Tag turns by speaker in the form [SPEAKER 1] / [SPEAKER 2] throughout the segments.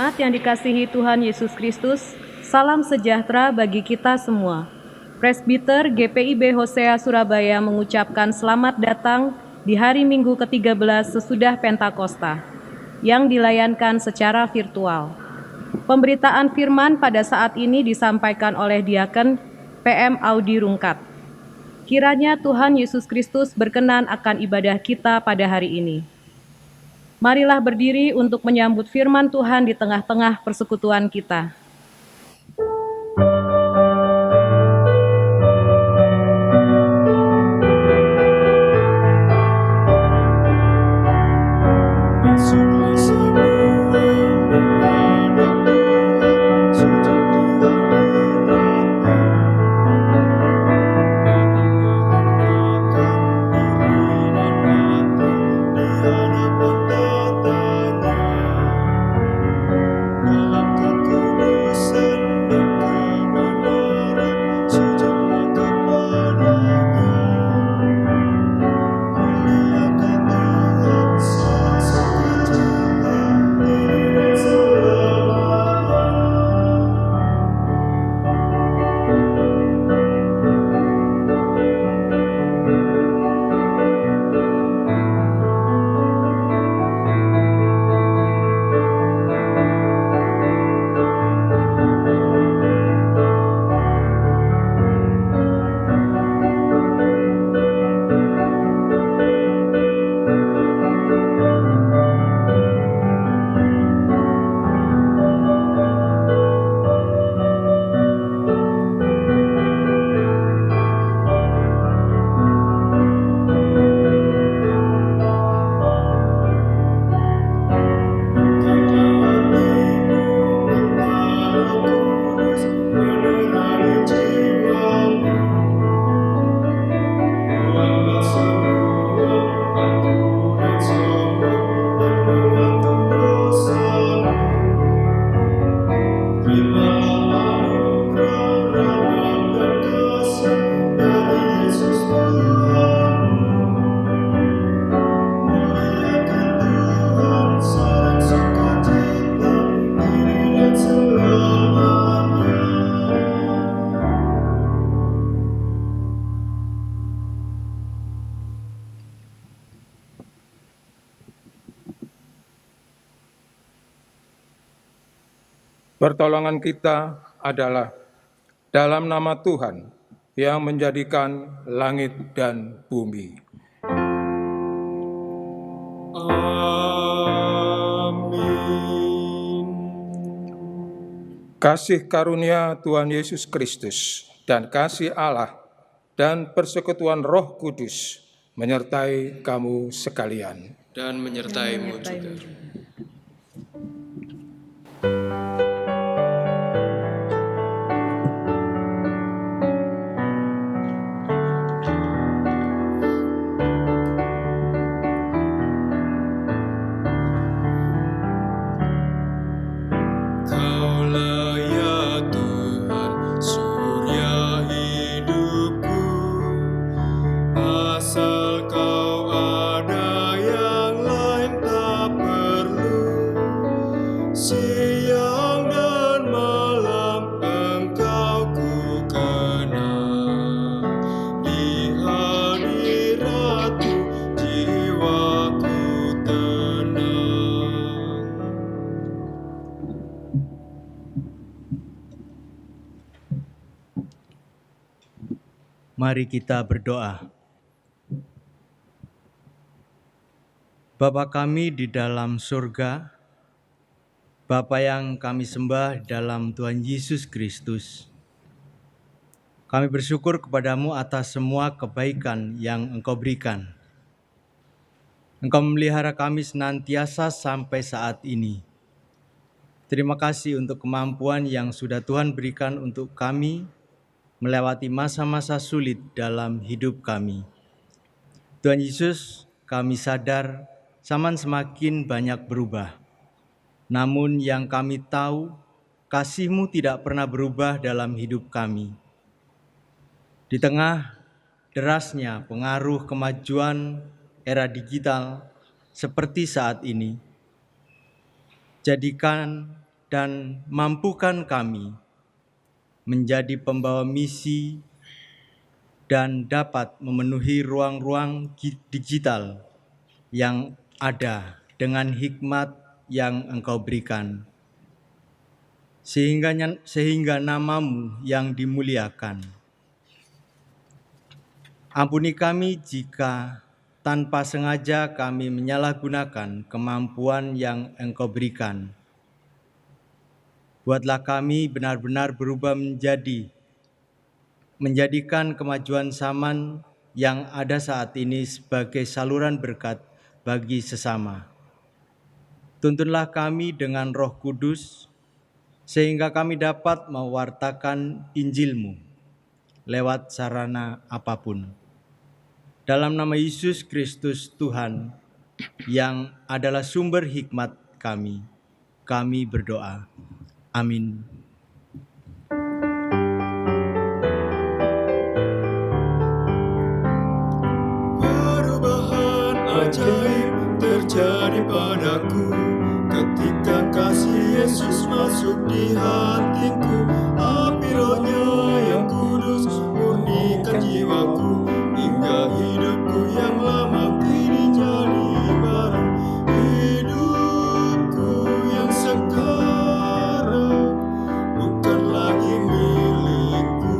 [SPEAKER 1] Jemaat yang dikasihi Tuhan Yesus Kristus, salam sejahtera bagi kita semua. Presbiter GPIB Hosea Surabaya mengucapkan selamat datang di hari Minggu ke-13 sesudah Pentakosta, yang dilayankan secara virtual. Pemberitaan firman pada saat ini disampaikan oleh Diaken PM Audi Rungkat. Kiranya Tuhan Yesus Kristus berkenan akan ibadah kita pada hari ini. Marilah berdiri untuk menyambut firman Tuhan di tengah-tengah persekutuan kita.
[SPEAKER 2] Pertolongan kita adalah dalam nama Tuhan yang menjadikan langit dan bumi.
[SPEAKER 3] Amin.
[SPEAKER 2] Kasih karunia Tuhan Yesus Kristus dan kasih Allah dan persekutuan Roh Kudus menyertai kamu sekalian.
[SPEAKER 3] Dan menyertaimu juga. Kaulah ya Tuhan, surya hidupku, asal Kau ada yang lain tak perlu. Siang dan malam Engkau ku kenal, di hadirat-Mu jiwaku tenang.
[SPEAKER 4] Mari kita berdoa. Bapa kami di dalam surga, Bapa yang kami sembah dalam Tuhan Yesus Kristus, kami bersyukur kepadamu atas semua kebaikan yang Engkau berikan. Engkau memelihara kami senantiasa sampai saat ini. Terima kasih untuk kemampuan yang sudah Tuhan berikan untuk kami melewati masa-masa sulit dalam hidup kami. Tuhan Yesus, kami sadar zaman semakin banyak berubah. Namun yang kami tahu, kasih-Mu tidak pernah berubah dalam hidup kami. Di tengah derasnya pengaruh kemajuan era digital seperti saat ini, jadikan dan mampukan kami menjadi pembawa misi dan dapat memenuhi ruang-ruang digital yang ada dengan hikmat yang Engkau berikan, sehingga nama-Mu yang dimuliakan. Ampuni kami jika tanpa sengaja kami menyalahgunakan kemampuan yang Engkau berikan. Buatlah kami benar-benar berubah menjadikan kemajuan zaman yang ada saat ini sebagai saluran berkat bagi sesama. Tuntunlah kami dengan Roh Kudus, sehingga kami dapat mewartakan Injil-Mu lewat sarana apapun. Dalam nama Yesus Kristus Tuhan, yang adalah sumber hikmat kami berdoa. Amin.
[SPEAKER 3] Perubahan ajaib terjadi padaku ketika kasih Yesus masuk di hatiku. Api Roh-Nya yang kudus murnikan jiwaku, hingga hidupku yang lama kini jadi baru. Hidupku yang sekarang bukan lagi milikku,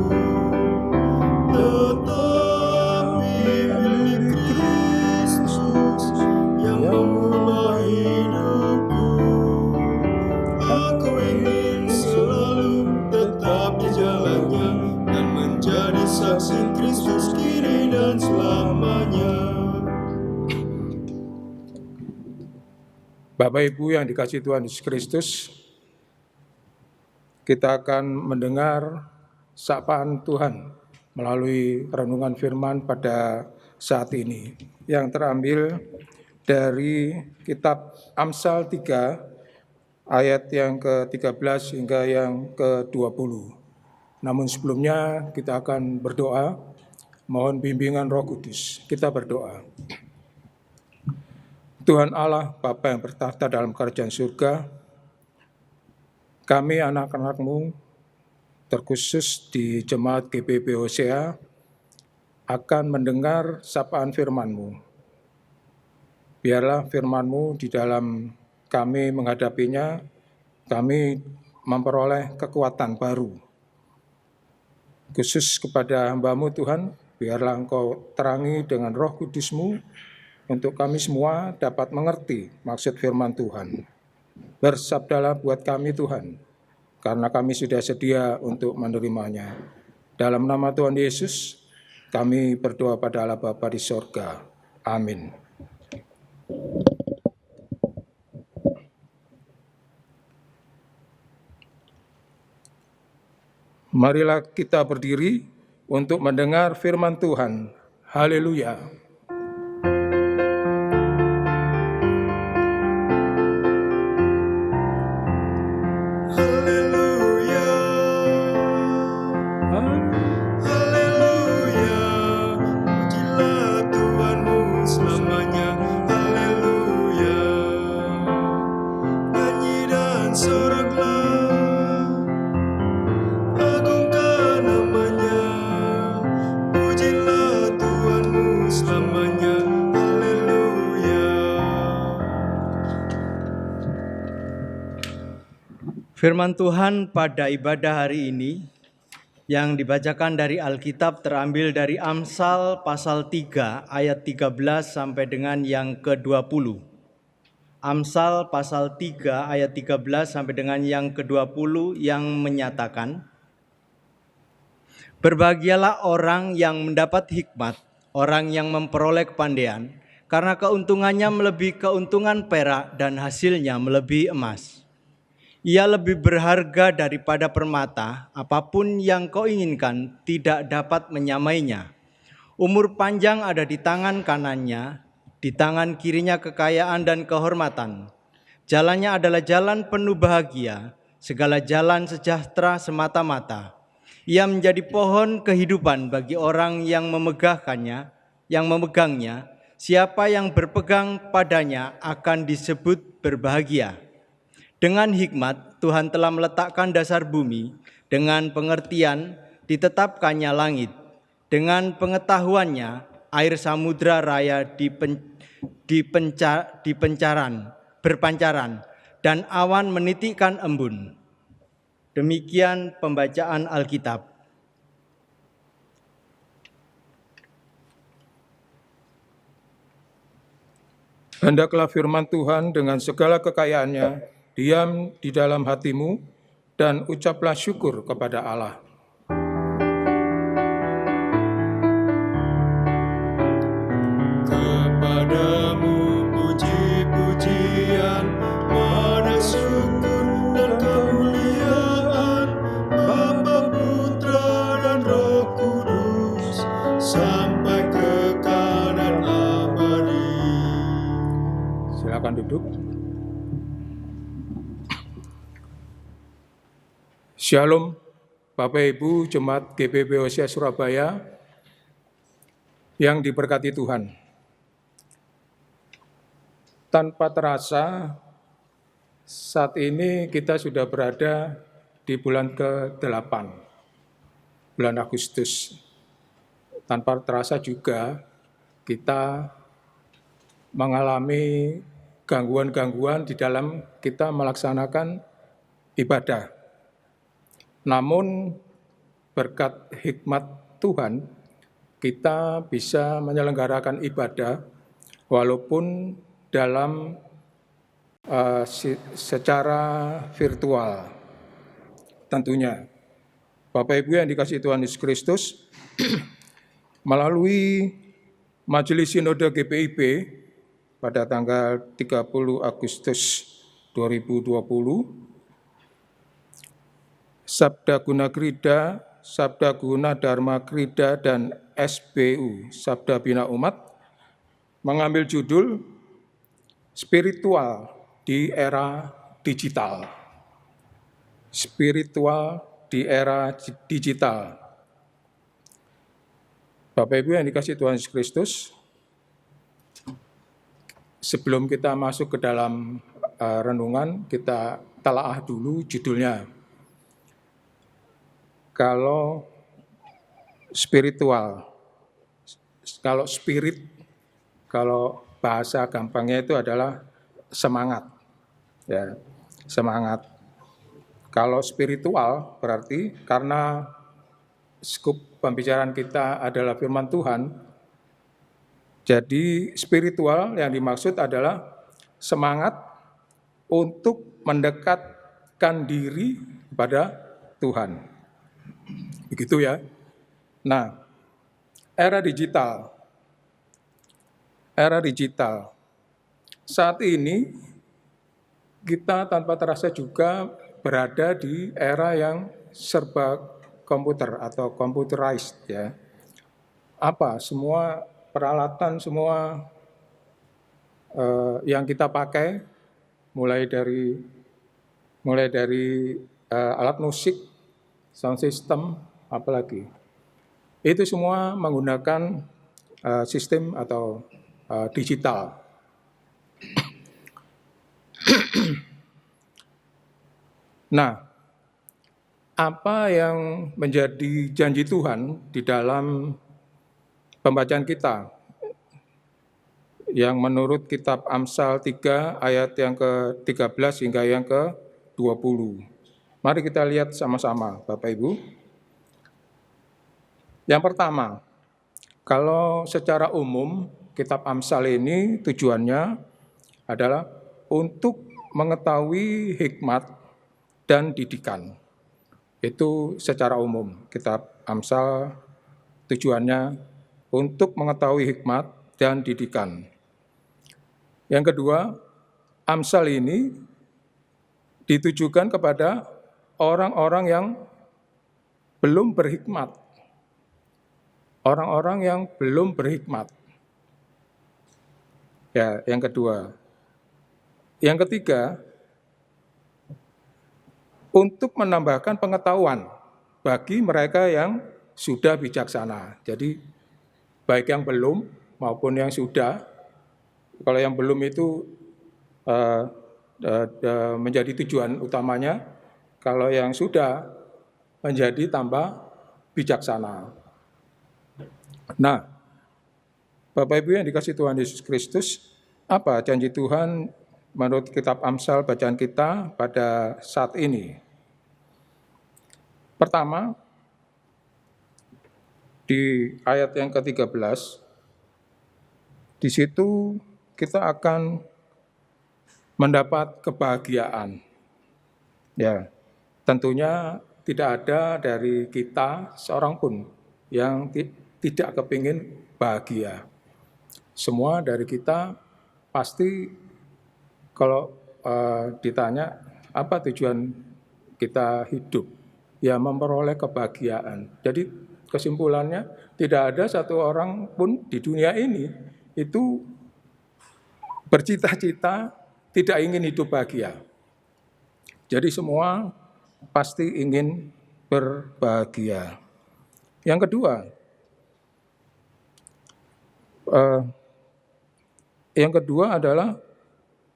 [SPEAKER 3] tetapi milik Kristus yang mengubah hidupku. Aku ingin selalu tetap di jalannya dan menjadi saksi Kristus kini dan selamanya.
[SPEAKER 2] Bapak Ibu yang dikasihi Tuhan Yesus Kristus, kita akan mendengar sapaan Tuhan melalui renungan firman pada saat ini yang terambil dari kitab Amsal 3 ayat yang ke-13 hingga yang ke-20. Namun sebelumnya kita akan berdoa, mohon bimbingan Roh Kudus. Kita berdoa. Tuhan Allah, Bapa yang bertahta dalam kerajaan surga, kami anak-anak-Mu, terkhusus di Jemaat GPIB Hosea, akan mendengar sapaan firman-Mu. Biarlah firman-Mu di dalam kami menghadapinya, kami memperoleh kekuatan baru. Khusus kepada hamba-Mu Tuhan, biarlah Engkau terangi dengan Roh Kudus-Mu, untuk kami semua dapat mengerti maksud firman Tuhan. Bersabdalah buat kami Tuhan, karena kami sudah sedia untuk menerimanya. Dalam nama Tuhan Yesus, kami berdoa pada Allah Bapa di sorga. Amin. Marilah kita berdiri untuk mendengar firman Tuhan. Haleluya.
[SPEAKER 3] Haleluya, haleluya, pujilah Tuhanmu selamanya. Haleluya, nyanyi dan soraklah, agungkan namanya. Pujilah Tuhanmu selamanya. Haleluya.
[SPEAKER 4] Firman Tuhan pada ibadah hari ini yang dibacakan dari Alkitab terambil dari Amsal pasal 3 ayat 13 sampai dengan yang ke-20. Amsal pasal 3 ayat 13 sampai dengan yang ke-20 yang menyatakan, "Berbahagialah orang yang mendapat hikmat, orang yang memperoleh kepandaian, karena keuntungannya melebihi keuntungan perak dan hasilnya melebihi emas. Ia lebih berharga daripada permata, apapun yang kau inginkan tidak dapat menyamainya. Umur panjang ada di tangan kanannya, di tangan kirinya kekayaan dan kehormatan. Jalannya adalah jalan penuh bahagia, segala jalan sejahtera semata-mata. Ia menjadi pohon kehidupan bagi orang yang memegangnya. Siapa yang berpegang padanya akan disebut berbahagia. Dengan hikmat, Tuhan telah meletakkan dasar bumi, dengan pengertian ditetapkannya langit, dengan pengetahuannya air samudra raya berpancaran, dan awan menitikkan embun. Demikian pembacaan Alkitab.
[SPEAKER 2] Hendaklah firman Tuhan dengan segala kekayaannya diam di dalam hatimu dan ucaplah syukur kepada Allah.
[SPEAKER 3] Kepadamu puji-pujian, mana syukur dan kemuliaan, Bapa, Putra, dan Roh Kudus, sampai kekekalan abadi.
[SPEAKER 2] Silakan duduk. Shalom, Bapak Ibu Jemaat GPIB Hosea Surabaya yang diberkati Tuhan. Tanpa terasa, saat ini kita sudah berada di bulan ke-8, bulan Agustus. Tanpa terasa juga kita mengalami gangguan-gangguan di dalam kita melaksanakan ibadah. Namun berkat hikmat Tuhan, kita bisa menyelenggarakan ibadah walaupun dalam secara virtual. Tentunya, Bapak Ibu yang dikasihi Tuhan Yesus Kristus, melalui Majelis Sinode GPIB pada tanggal 30 Agustus 2020, Sabda Guna Krida, Sabda Guna Dharma Krida, dan SBU, Sabda Bina Umat, mengambil judul Spiritual di Era Digital. Spiritual di Era Digital. Bapak Ibu yang dikasihi Tuhan Yesus Kristus, sebelum kita masuk ke dalam renungan, kita telaah dulu judulnya. Kalau spiritual, kalau spirit, kalau bahasa gampangnya itu adalah semangat, ya, semangat. Kalau spiritual berarti karena skup pembicaraan kita adalah firman Tuhan, jadi spiritual yang dimaksud adalah semangat untuk mendekatkan diri kepada Tuhan. Begitu ya. Nah, era digital. Era digital. Saat ini kita tanpa terasa juga berada di era yang serba komputer atau computerized ya. Apa? Semua peralatan, semua yang kita pakai mulai dari alat musik, sound system, apalagi itu semua menggunakan sistem atau digital. Nah, apa yang menjadi janji Tuhan di dalam pembacaan kita yang menurut kitab Amsal 3 ayat yang ke-13 hingga yang ke-20. Mari kita lihat sama-sama, Bapak Ibu. Yang pertama, kalau secara umum kitab Amsal ini tujuannya adalah untuk mengetahui hikmat dan didikan. Itu secara umum. Kitab Amsal tujuannya untuk mengetahui hikmat dan didikan. Yang kedua, Amsal ini ditujukan kepada orang-orang yang belum berhikmat. Orang-orang yang belum berhikmat. Ya, yang kedua. Yang ketiga, untuk menambahkan pengetahuan bagi mereka yang sudah bijaksana. Jadi, baik yang belum maupun yang sudah. Kalau yang belum itu menjadi tujuan utamanya, kalau yang sudah menjadi tambah bijaksana. Nah, Bapak Ibu yang dikasihi Tuhan Yesus Kristus, apa janji Tuhan menurut kitab Amsal bacaan kita pada saat ini? Pertama, di ayat yang ke-13, di situ kita akan mendapat kebahagiaan. Ya, tentunya tidak ada dari kita seorang pun yang tidak kepingin bahagia. Semua dari kita pasti kalau ditanya apa tujuan kita hidup, ya memperoleh kebahagiaan. Jadi kesimpulannya tidak ada satu orang pun di dunia ini itu bercita-cita tidak ingin hidup bahagia. Jadi semua pasti ingin berbahagia. Yang kedua adalah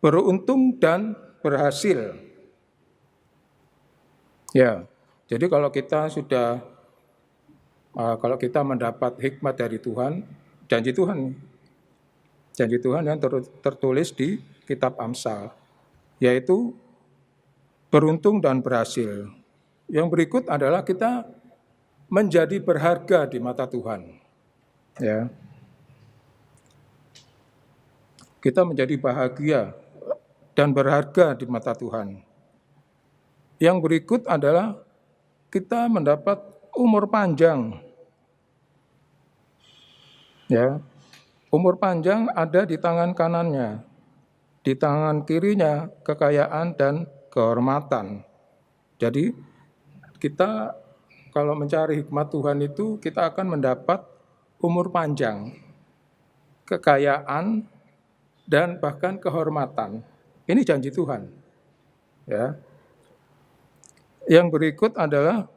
[SPEAKER 2] beruntung dan berhasil. Ya, jadi kalau kita mendapat hikmat dari Tuhan, janji Tuhan yang tertulis di kitab Amsal, yaitu beruntung dan berhasil. Yang berikut adalah kita menjadi berharga di mata Tuhan. Ya. Kita menjadi bahagia dan berharga di mata Tuhan. Yang berikut adalah kita mendapat umur panjang. Ya. Umur panjang ada di tangan kanannya. Di tangan kirinya kekayaan dan kehormatan. Jadi kita kalau mencari hikmat Tuhan itu kita akan mendapat umur panjang, kekayaan, dan bahkan kehormatan. Ini janji Tuhan. Ya. Yang berikut adalah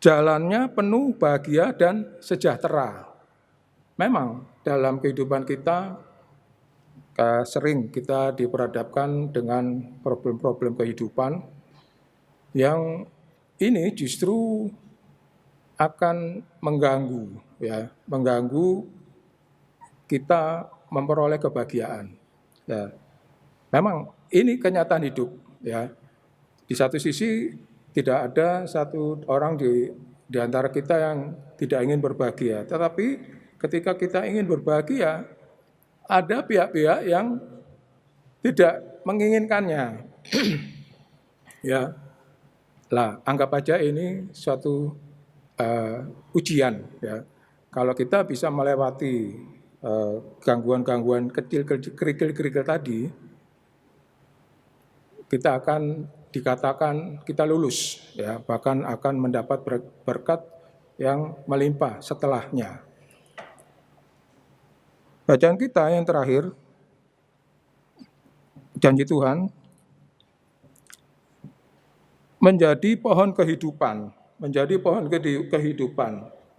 [SPEAKER 2] jalannya penuh bahagia dan sejahtera. Memang dalam kehidupan kita sering kita diperhadapkan dengan problem-problem kehidupan yang ini justru akan mengganggu kita memperoleh kebahagiaan. Ya. Memang ini kenyataan hidup. Ya. Di satu sisi tidak ada satu orang di antara kita yang tidak ingin berbahagia, tetapi ketika kita ingin berbahagia, ada pihak-pihak yang tidak menginginkannya. Ya, lah anggap aja ini suatu ujian. Ya, kalau kita bisa melewati gangguan-gangguan kecil, kerikil-kerikil tadi, kita akan dikatakan kita lulus, ya, bahkan akan mendapat berkat yang melimpah setelahnya. Bacaan kita yang terakhir, janji Tuhan, menjadi pohon kehidupan,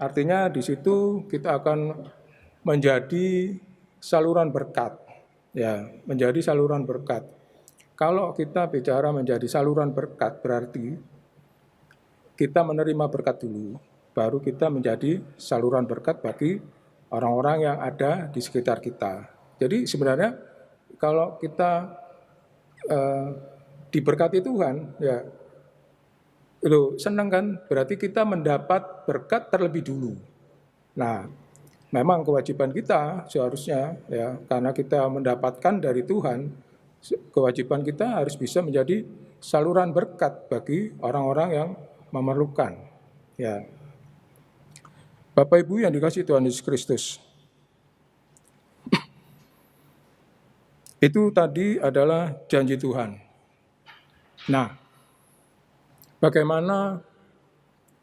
[SPEAKER 2] Artinya di situ kita akan menjadi saluran berkat, ya, menjadi saluran berkat. Kalau kita bicara menjadi saluran berkat, berarti kita menerima berkat dulu, baru kita menjadi saluran berkat bagi orang-orang yang ada di sekitar kita. Jadi sebenarnya kalau kita diberkati Tuhan, ya, senang kan? Berarti kita mendapat berkat terlebih dulu. Nah, memang kewajiban kita seharusnya, ya, karena kita mendapatkan dari Tuhan, kewajiban kita harus bisa menjadi saluran berkat bagi orang-orang yang memerlukan. Ya. Bapak Ibu yang dikasihi Tuhan Yesus Kristus, itu tadi adalah janji Tuhan. Nah, bagaimana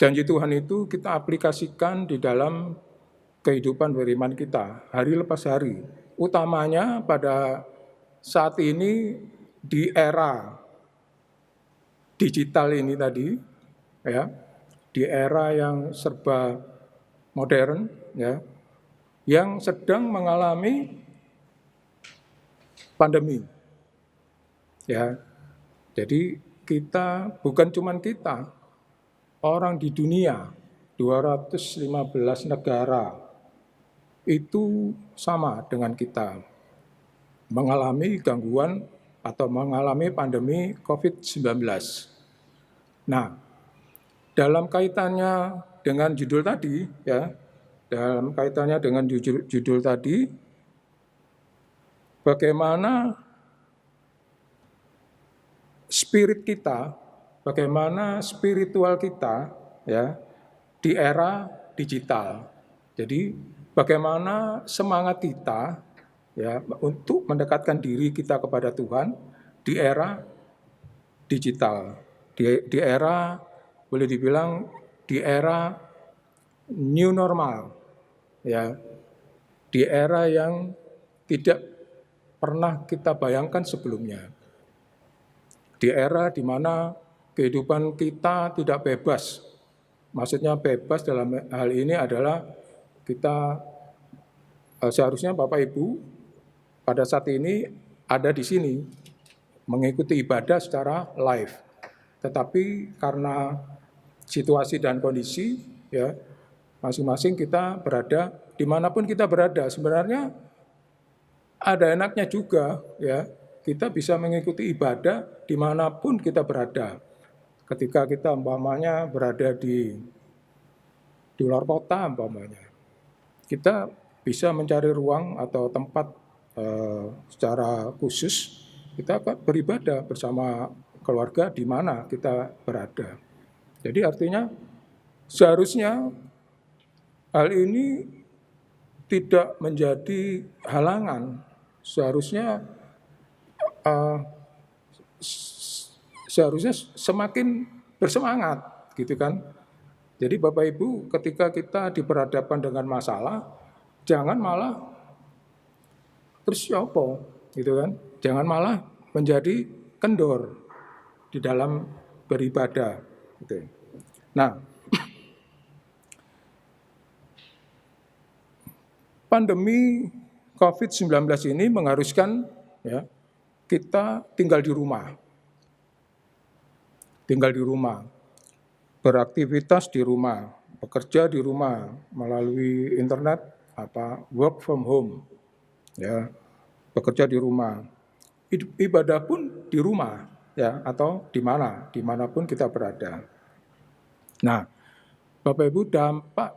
[SPEAKER 2] janji Tuhan itu kita aplikasikan di dalam kehidupan beriman kita hari lepas hari, utamanya pada saat ini di era digital ini tadi, ya, di era yang serba modern, ya, yang sedang mengalami pandemi. Ya, jadi kita bukan cuman kita, orang di dunia 215 negara itu sama dengan kita mengalami gangguan atau mengalami pandemi COVID-19. Nah, dalam kaitannya dengan judul tadi, ya, dalam kaitannya dengan judul tadi, bagaimana spirit kita, bagaimana spiritual kita, ya, di era digital. Jadi, bagaimana semangat kita, ya, untuk mendekatkan diri kita kepada Tuhan di era digital, di era boleh dibilang di era new normal, ya, di era yang tidak pernah kita bayangkan sebelumnya, di era di mana kehidupan kita tidak bebas. Maksudnya bebas dalam hal ini adalah kita seharusnya Bapak Ibu pada saat ini ada di sini mengikuti ibadah secara live. Tetapi karena situasi dan kondisi, ya, masing-masing kita berada dimanapun kita berada, sebenarnya ada enaknya juga, ya, kita bisa mengikuti ibadah dimanapun kita berada. Ketika kita umpamanya berada di luar kota umpamanya, kita bisa mencari ruang atau tempat secara khusus kita akan beribadah bersama keluarga di mana kita berada. Jadi artinya seharusnya hal ini tidak menjadi halangan. Seharusnya semakin bersemangat, gitu kan. Jadi Bapak Ibu, ketika kita diperhadapkan dengan masalah, jangan malah terus apa, gitu kan. Jangan malah menjadi kendor di dalam beribadah. Gitu. Nah, pandemi COVID-19 ini mengharuskan, ya, kita tinggal di rumah. Tinggal di rumah, beraktivitas di rumah, bekerja di rumah melalui internet, work from home, ya, bekerja di rumah, ibadah pun di rumah, ya, atau dimanapun kita berada. Nah, Bapak Ibu, dampak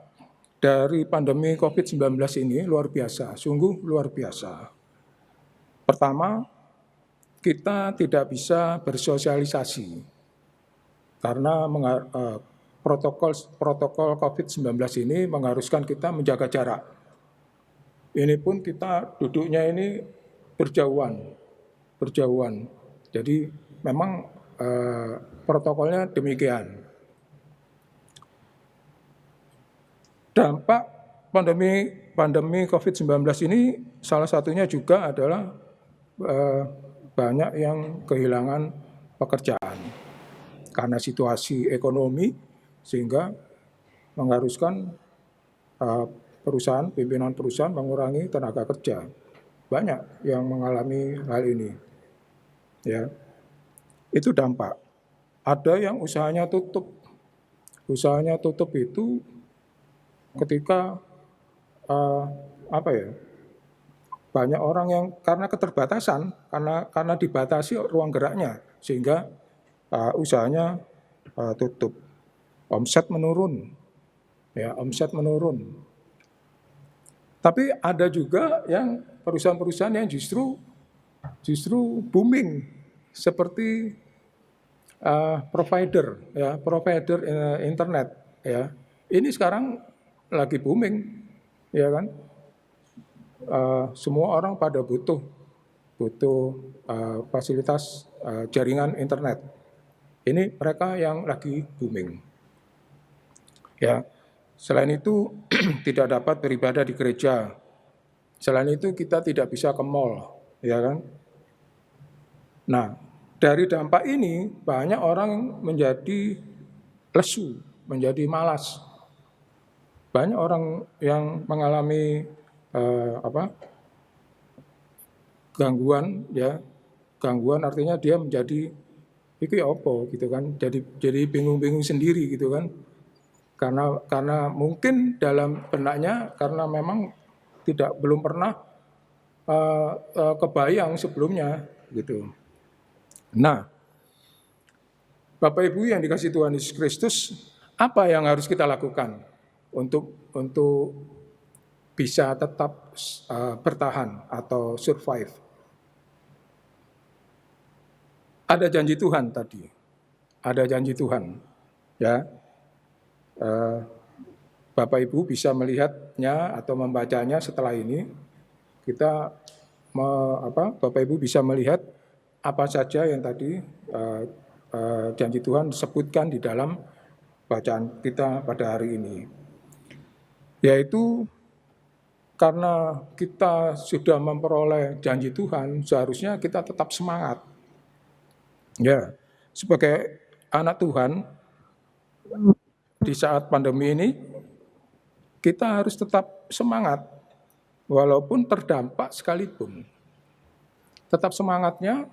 [SPEAKER 2] dari pandemi COVID-19 ini luar biasa, sungguh luar biasa. Pertama, kita tidak bisa bersosialisasi karena protokol COVID-19 ini mengharuskan kita menjaga jarak. Ini pun kita duduknya ini berjauhan. Jadi memang protokolnya demikian. Dampak pandemi COVID-19 ini salah satunya juga adalah banyak yang kehilangan pekerjaan karena situasi ekonomi, sehingga mengharuskan pimpinan perusahaan mengurangi tenaga kerja. Banyak yang mengalami hal ini, ya. Itu dampak. Ada yang usahanya tutup. Usahanya tutup itu ketika banyak orang yang karena keterbatasan, karena dibatasi ruang geraknya, sehingga usahanya tutup. Omset menurun, ya, omset menurun. Tapi ada juga yang perusahaan-perusahaan yang justru booming, seperti provider internet, ya. Ini sekarang lagi booming, ya kan? Semua orang pada butuh fasilitas jaringan internet. Ini mereka yang lagi booming. Ya, selain itu tidak dapat beribadah di gereja. Selain itu kita tidak bisa ke mall, ya kan? Nah, dari dampak ini banyak orang menjadi lesu, menjadi malas. Banyak orang yang mengalami gangguan, ya, gangguan artinya dia menjadi itu ya apa gitu kan, jadi bingung-bingung sendiri gitu kan, karena mungkin dalam benaknya karena memang belum pernah kebayang sebelumnya gitu. Nah, Bapak Ibu yang dikasihi Tuhan Yesus Kristus, apa yang harus kita lakukan untuk bisa tetap bertahan atau survive? Ada janji Tuhan tadi, ada janji Tuhan, ya. Bapak Ibu bisa melihatnya atau membacanya setelah ini. Bapak Ibu bisa melihat apa saja yang tadi janji Tuhan disebutkan di dalam bacaan kita pada hari ini. Yaitu karena kita sudah memperoleh janji Tuhan, seharusnya kita tetap semangat. Ya, sebagai anak Tuhan, di saat pandemi ini, kita harus tetap semangat, walaupun terdampak sekalipun. Tetap semangatnya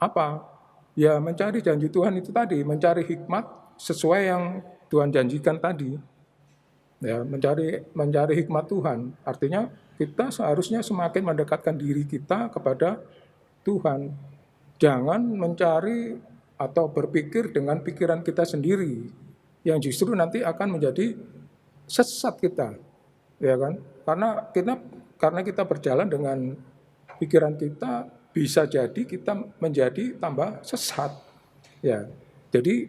[SPEAKER 2] apa? Ya mencari janji Tuhan itu tadi, mencari hikmat sesuai yang Tuhan janjikan tadi. Ya, mencari hikmat Tuhan. Artinya kita seharusnya semakin mendekatkan diri kita kepada Tuhan. Jangan mencari atau berpikir dengan pikiran kita sendiri, yang justru nanti akan menjadi sesat kita, ya kan? Karena kita berjalan dengan pikiran kita, bisa jadi kita menjadi tambah sesat, ya. Jadi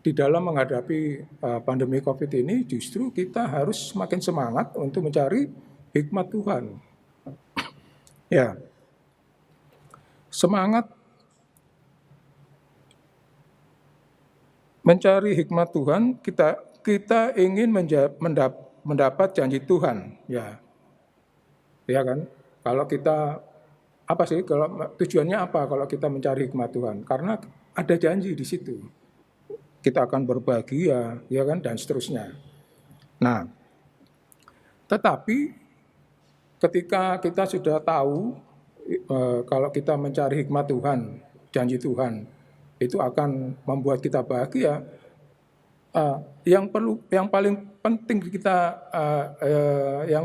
[SPEAKER 2] di dalam menghadapi pandemi COVID ini, justru kita harus semakin semangat untuk mencari hikmat Tuhan, ya. Semangat mencari hikmat Tuhan, kita ingin mendapat janji Tuhan, ya kan? Kalau kita kalau tujuannya apa? Kalau kita mencari hikmat Tuhan, karena ada janji di situ, kita akan berbahagia, ya kan, dan seterusnya. Nah, tetapi ketika kita sudah tahu kalau kita mencari hikmat Tuhan, janji Tuhan, itu akan membuat kita bahagia. Yang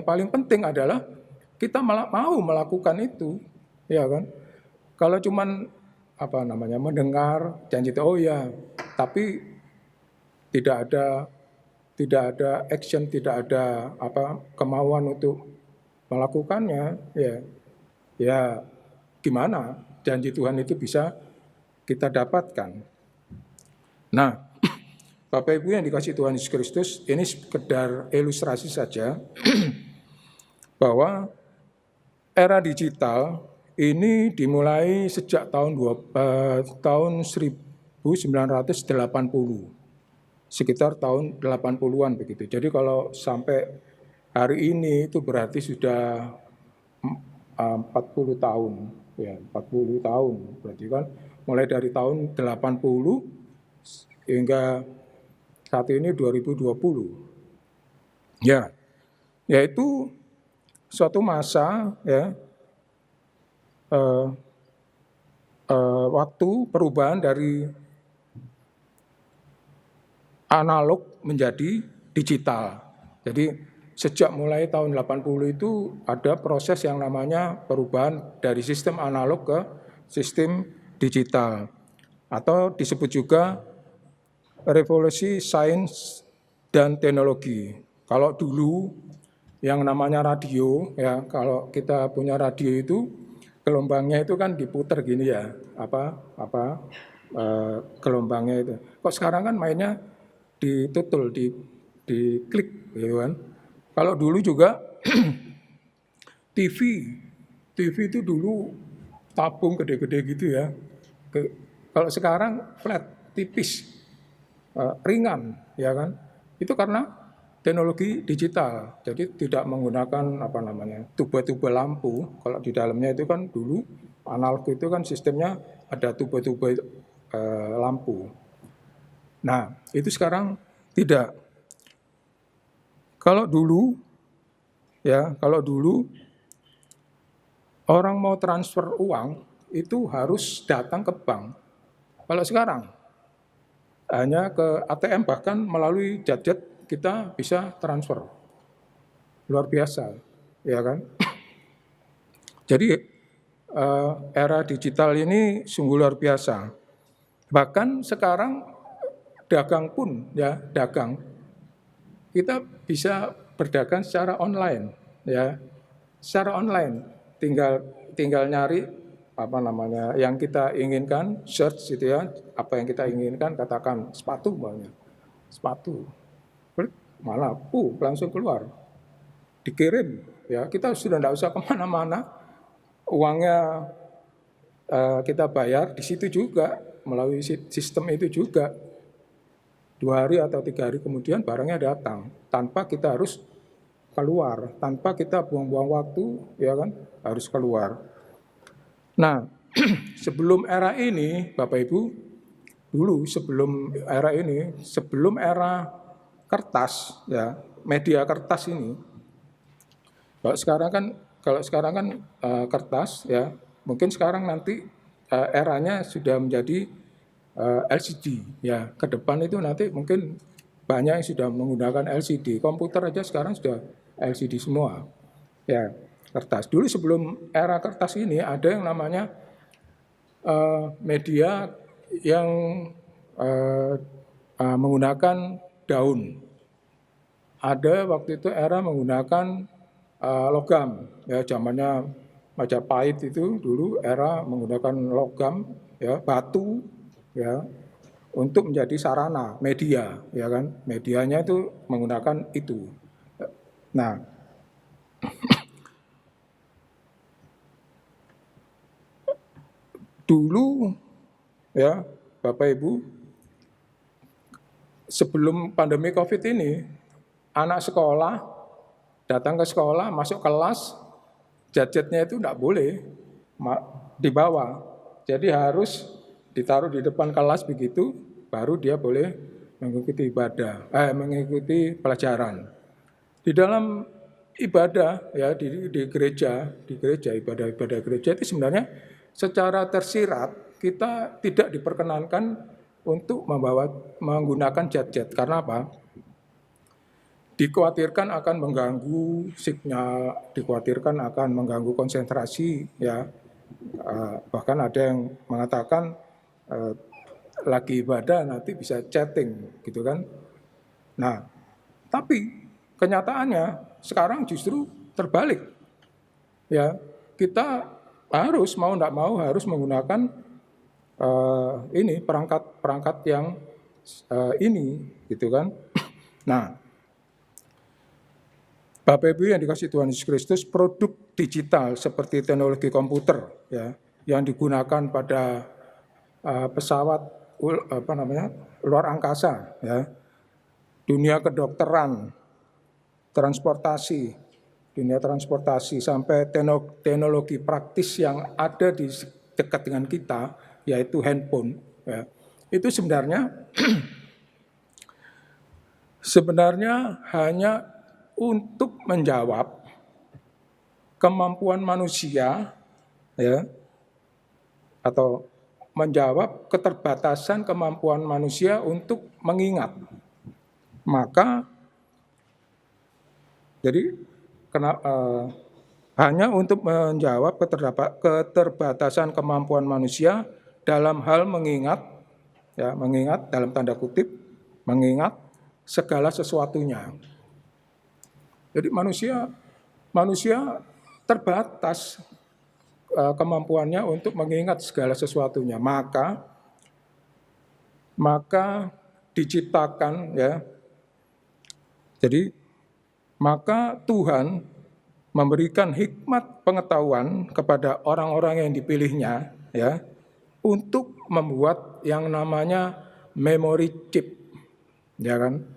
[SPEAKER 2] paling penting adalah kita mau melakukan itu, ya kan? Kalau cuman mendengar janji itu, oh ya, tapi tidak ada action, tidak ada kemauan untuk melakukannya, ya gimana janji Tuhan itu bisa kita dapatkan. Nah, Bapak Ibu yang dikasihi Tuhan Yesus Kristus, ini sekedar ilustrasi saja bahwa era digital ini dimulai sejak tahun 1980, sekitar tahun 80-an begitu. Jadi kalau sampai hari ini itu berarti sudah 40 tahun, ya 40 tahun berarti kan. Mulai dari tahun 80 hingga saat ini 2020. Ya, yaitu suatu masa ya waktu perubahan dari analog menjadi digital. Jadi sejak mulai tahun 80 itu ada proses yang namanya perubahan dari sistem analog ke sistem digital, atau disebut juga revolusi sains dan teknologi. Kalau dulu yang namanya radio, ya kalau kita punya radio itu gelombangnya itu kan diputer gini ya, gelombangnya itu. Kok sekarang kan mainnya ditutul, diklik, gitu kan. Kalau dulu juga TV itu dulu tabung gede-gede gitu ya. Kalau sekarang flat, tipis, ringan, ya kan? Itu karena teknologi digital. Jadi tidak menggunakan tuba-tuba lampu. Kalau di dalamnya itu kan dulu analog itu kan sistemnya ada tuba-tuba lampu. Nah, itu sekarang tidak. Kalau dulu orang mau transfer uang itu harus datang ke bank. Kalau sekarang hanya ke ATM, bahkan melalui gadget kita bisa transfer. Luar biasa, ya kan? Jadi era digital ini sungguh luar biasa. Bahkan sekarang dagang pun, ya dagang, kita bisa berdagang secara online, ya, secara online. Tinggal nyari apa namanya yang kita inginkan, search gitu ya, apa yang kita inginkan, katakan sepatu banyak, sepatu, malah langsung keluar, dikirim, ya kita sudah tidak usah kemana-mana, uangnya kita bayar di situ juga melalui sistem itu juga. 2 hari atau 3 hari kemudian barangnya datang tanpa kita harus keluar, tanpa kita buang-buang waktu, ya kan, harus keluar. Nah, sebelum era ini, Bapak Ibu, dulu sebelum era ini, sebelum era kertas, ya, media kertas ini, kalau sekarang kan kertas, ya, mungkin sekarang nanti eranya sudah menjadi LCD, ya, ke depan itu nanti mungkin banyak yang sudah menggunakan LCD, komputer aja sekarang sudah LCD semua, ya, kertas. Dulu sebelum era kertas ini ada yang namanya media yang menggunakan daun. Ada waktu itu era menggunakan logam, ya, zamannya Majapahit itu dulu era menggunakan logam, ya, batu, ya, untuk menjadi sarana media, ya kan, medianya itu menggunakan itu. Nah, dulu, ya, Bapak Ibu, sebelum pandemi COVID ini, anak sekolah datang ke sekolah, masuk kelas, gadgetnya itu tidak boleh dibawa. Jadi harus ditaruh di depan kelas begitu, baru dia boleh mengikuti mengikuti pelajaran. Di dalam ibadah, ya, di gereja, ibadah gereja itu sebenarnya secara tersirat kita tidak diperkenankan untuk menggunakan gadget. Karena apa? Dikhawatirkan akan mengganggu signal, dikhawatirkan akan mengganggu konsentrasi, ya. Bahkan ada yang mengatakan lagi ibadah nanti bisa chatting, gitu kan. Nah, tapi kenyataannya sekarang justru terbalik. Ya, kita harus mau tidak mau harus menggunakan ini perangkat yang ini, gitu kan. Nah, Bapak Ibu yang dikasihi Tuhan Yesus Kristus, produk digital seperti teknologi komputer, ya, yang digunakan pada pesawat luar angkasa, ya, dunia kedokteran, dunia transportasi sampai teknologi praktis yang ada di dekat dengan kita, yaitu handphone, ya, itu sebenarnya hanya untuk menjawab kemampuan manusia, ya, atau menjawab keterbatasan kemampuan manusia untuk mengingat. Maka jadi hanya untuk menjawab keterbatasan kemampuan manusia dalam hal mengingat, ya, mengingat dalam tanda kutip, mengingat segala sesuatunya. Jadi manusia terbatas kemampuannya untuk mengingat segala sesuatunya. Maka diciptakan, ya. Jadi maka Tuhan memberikan hikmat pengetahuan kepada orang-orang yang dipilihnya, ya, untuk membuat yang namanya memory chip, ya kan.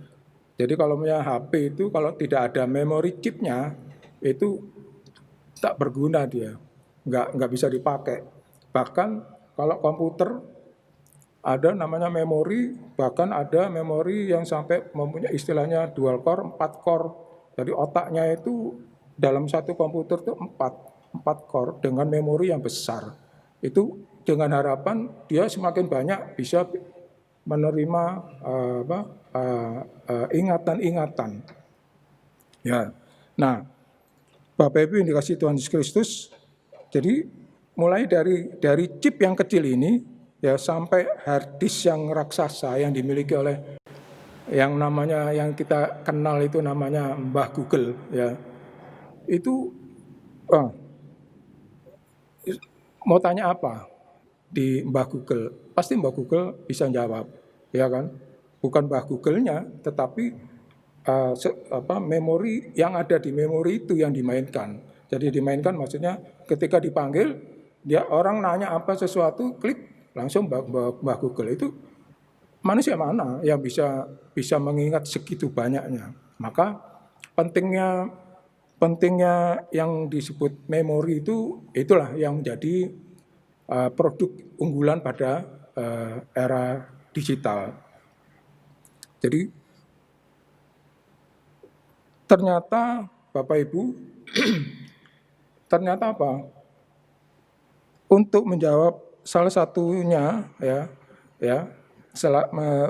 [SPEAKER 2] Jadi kalau punya HP itu kalau tidak ada memory chipnya itu tak berguna dia, nggak bisa dipakai. Bahkan kalau komputer ada namanya memori, bahkan ada memori yang sampai mempunyai istilahnya dual core, 4 core. Jadi otaknya itu dalam satu komputer itu 4 core dengan memori yang besar. Itu dengan harapan dia semakin banyak bisa menerima ingatan-ingatan. Ya, nah, Bapak Ibu yang dikasihi Tuhan Yesus Kristus, jadi mulai dari chip yang kecil ini ya sampai hard disk yang raksasa yang dimiliki oleh yang kita kenal itu namanya Mbah Google ya. Itu mau tanya apa di Mbah Google? Pasti Mbah Google bisa jawab, ya kan? Bukan Mbah Google-nya, tetapi memori yang ada di memori itu yang dimainkan. Jadi dimainkan maksudnya ketika dipanggil, dia orang nanya apa sesuatu, klik langsung Mbah Google. Itu manusia mana yang bisa mengingat segitu banyaknya? Maka pentingnya yang disebut memori itulah yang menjadi produk unggulan pada era digital. Jadi ternyata Bapak Ibu, ternyata apa? Untuk menjawab salah satunya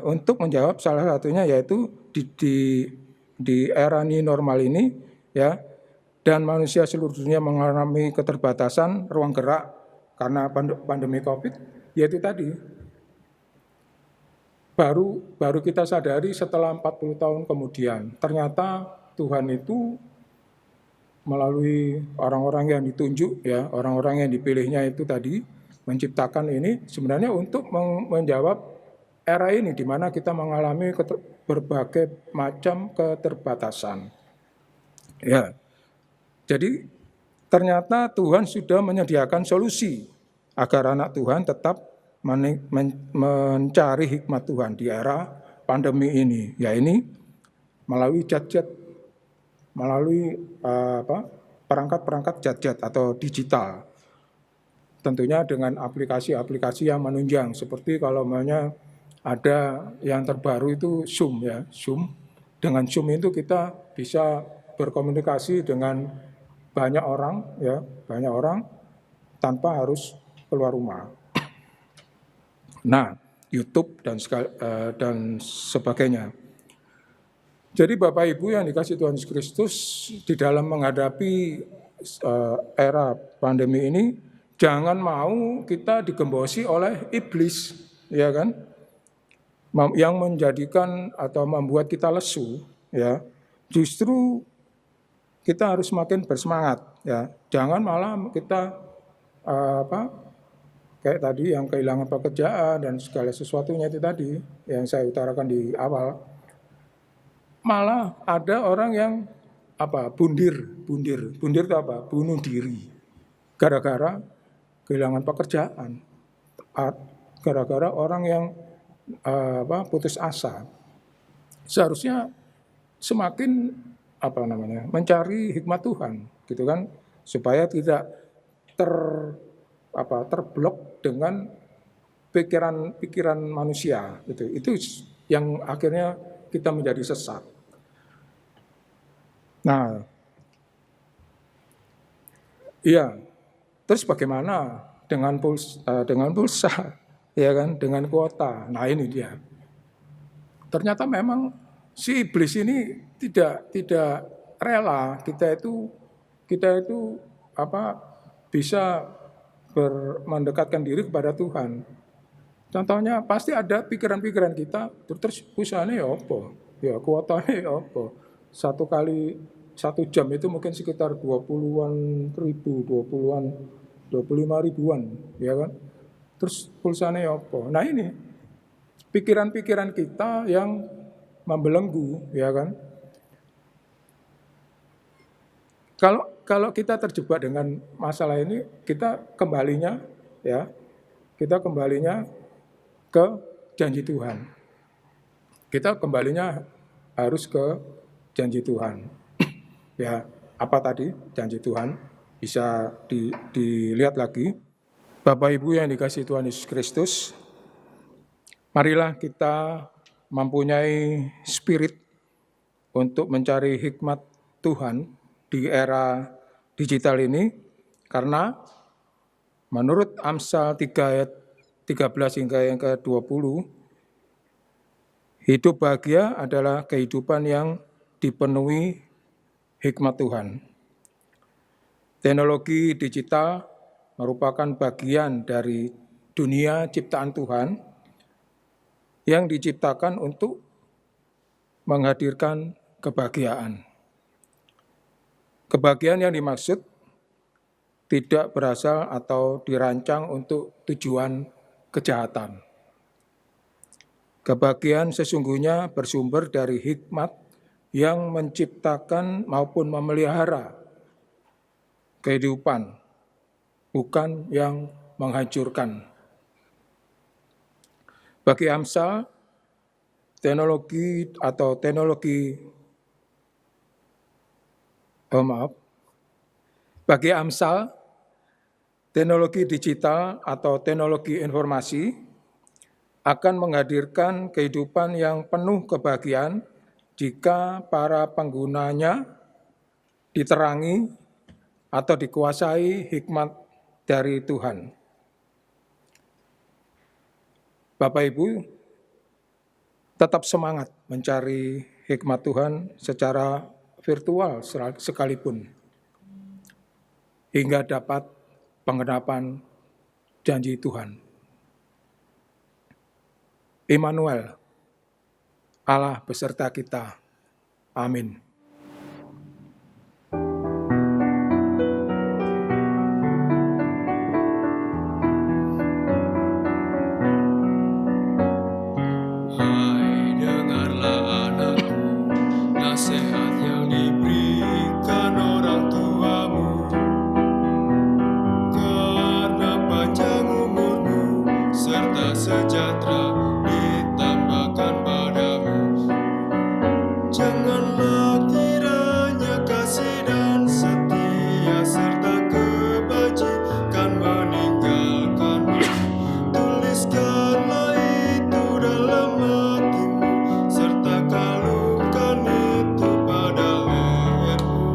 [SPEAKER 2] untuk menjawab salah satunya yaitu di era new normal ini ya, dan manusia seluruh dunia mengalami keterbatasan ruang gerak karena pandemi COVID, yaitu tadi baru kita sadari setelah 40 tahun kemudian, ternyata Tuhan itu melalui orang-orang yang ditunjuk ya, orang-orang yang dipilihnya itu tadi menciptakan ini sebenarnya untuk menjawab era ini di mana kita mengalami berbagai macam keterbatasan. Ya. Jadi ternyata Tuhan sudah menyediakan solusi agar anak Tuhan tetap mencari hikmat Tuhan di era pandemi ini. Ya ini melalui gadget, melalui perangkat-perangkat gadget atau digital. Tentunya dengan aplikasi-aplikasi yang menunjang seperti kalau ada yang terbaru itu Zoom ya, Zoom. Dengan Zoom itu kita bisa berkomunikasi dengan banyak orang tanpa harus keluar rumah. Nah, YouTube dan sebagainya. Jadi Bapak Ibu yang dikasihi Tuhan Yesus Kristus, di dalam menghadapi era pandemi ini, jangan mau kita digembosi oleh iblis, ya kan? Yang menjadikan atau membuat kita lesu, ya. Justru kita harus semakin bersemangat, ya. Jangan malah kita kayak tadi yang kehilangan pekerjaan dan segala sesuatunya itu tadi yang saya utarakan di awal. Malah ada orang yang bundir itu apa? Bunuh diri gara-gara kehilangan pekerjaan, gara-gara orang yang putus asa. Seharusnya semakin mencari hikmat Tuhan, gitu kan, supaya tidak terblok dengan pikiran manusia. Itu yang akhirnya kita menjadi sesat. Nah, iya. Terus bagaimana dengan pulsa, ya kan, dengan kuota? Nah ini dia. Ternyata memang si iblis ini tidak rela kita itu bisa mendekatkan diri kepada Tuhan. Contohnya pasti ada pikiran-pikiran kita, terus pulsanya ya apa? Ya kuotanya ya apa? 1 jam itu mungkin sekitar 20-an ribu, 25 ribuan, ya kan? Terus pulsanya ya apa? Nah ini pikiran-pikiran kita yang membelenggu, ya kan? Kalau kita terjebak dengan masalah ini, kita kembalinya ke janji Tuhan. Kita kembalinya harus ke janji Tuhan. Ya, apa tadi janji Tuhan? Bisa dilihat lagi. Bapak Ibu yang dikasihi Tuhan Yesus Kristus, marilah kita mempunyai spirit untuk mencari hikmat Tuhan di era digital ini, karena Menurut Amsal 3 ayat 13 hingga yang ke-20, hidup bahagia adalah kehidupan yang dipenuhi hikmat Tuhan. Teknologi digital merupakan bagian dari dunia ciptaan Tuhan yang diciptakan untuk menghadirkan kebahagiaan. Kebahagiaan yang dimaksud tidak berasal atau dirancang untuk tujuan kejahatan. Kebahagiaan sesungguhnya bersumber dari hikmat yang menciptakan maupun memelihara kehidupan, bukan yang menghancurkan. Bagi Amsal, bagi Amsal, teknologi digital atau teknologi informasi akan menghadirkan kehidupan yang penuh kebahagiaan jika para penggunanya diterangi atau dikuasai hikmat dari Tuhan. Bapak Ibu, tetap semangat mencari hikmat Tuhan secara virtual sekalipun, hingga dapat penggenapan janji Tuhan. Immanuel, Allah beserta kita. Amin.
[SPEAKER 3] Hai, dengarlah anakku, nasihat yang diberikan orang tuamu. Karena panjang umurmu serta sejahtera ditambahkan padamu. Janganlah kiranya kasih dan setia serta kebajikan meninggalkanmu. Tuliskanlah itu dalam hatimu, serta kalungkan itu pada lehermu.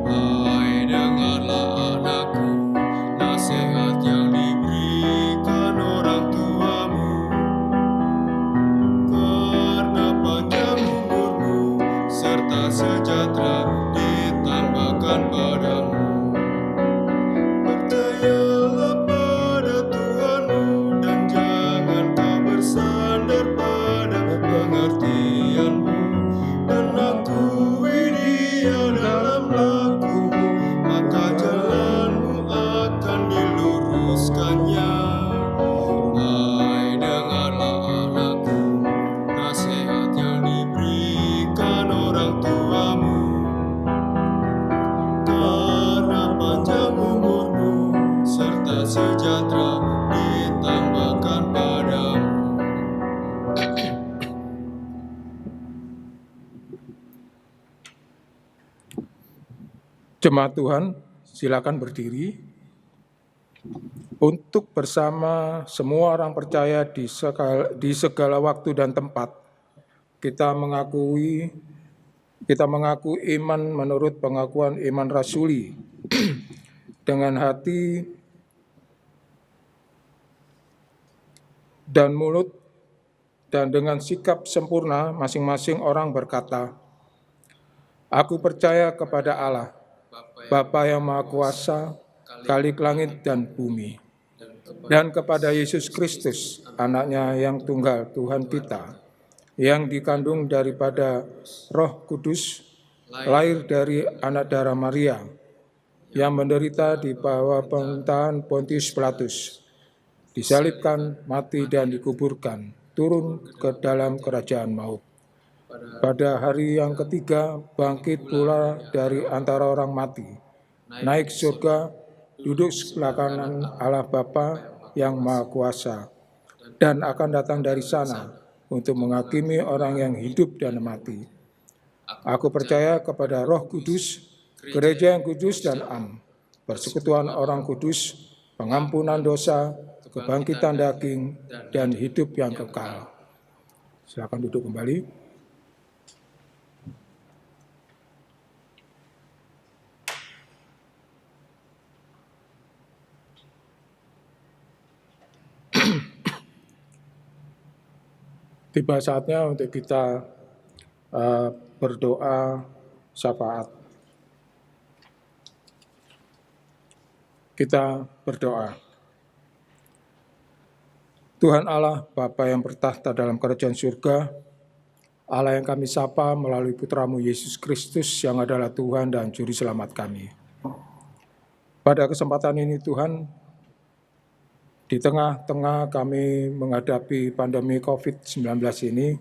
[SPEAKER 3] Hai, dengarlah anakku, nasihat yang diberikan orang tuamu. Karena panjang umurmu serta sejahtera ditambahkan padamu. Percayalah pada Tuhanmu dan jangan kau bersandar pada pengertianmu. Dan akui Dia dalam lakumu, maka jalanmu akan diluruskannya. Hai, dengarlah anakku, nasihat yang diberikan orang tuamu. Karena panjang umurmu serta sejahtera ditambahkan padamu.
[SPEAKER 2] Jemaat Tuhan, silakan berdiri untuk bersama semua orang percaya di segala waktu dan tempat. Kita mengaku iman menurut pengakuan iman rasuli dengan hati dan mulut dan dengan sikap sempurna masing-masing orang berkata, "Aku percaya kepada Allah, Bapa yang Maha Kuasa, Khalik langit dan bumi, dan kepada Yesus Kristus, anaknya yang tunggal Tuhan kita, yang dikandung daripada Roh Kudus, lahir dari anak darah Maria, yang menderita di bawah pemerintahan Pontius Pilatus, disalibkan, mati dan dikuburkan, turun ke dalam kerajaan maut. Pada hari yang ketiga bangkit pula dari antara orang mati, naik surga, duduk sebelah kanan Allah Bapa yang Maha Kuasa, dan akan datang dari sana untuk menghakimi orang yang hidup dan mati. Aku percaya kepada Roh Kudus, gereja yang kudus dan am, persekutuan orang kudus, pengampunan dosa, kebangkitan daging, dan hidup yang kekal." Silakan duduk kembali. Tiba saatnya untuk kita berdoa syafaat. Kita berdoa. Tuhan Allah, Bapa yang bertahta dalam kerajaan surga, Allah yang kami sapa melalui Putramu Yesus Kristus yang adalah Tuhan dan Juru Selamat kami. Pada kesempatan ini Tuhan, di tengah-tengah kami menghadapi pandemi COVID-19 ini,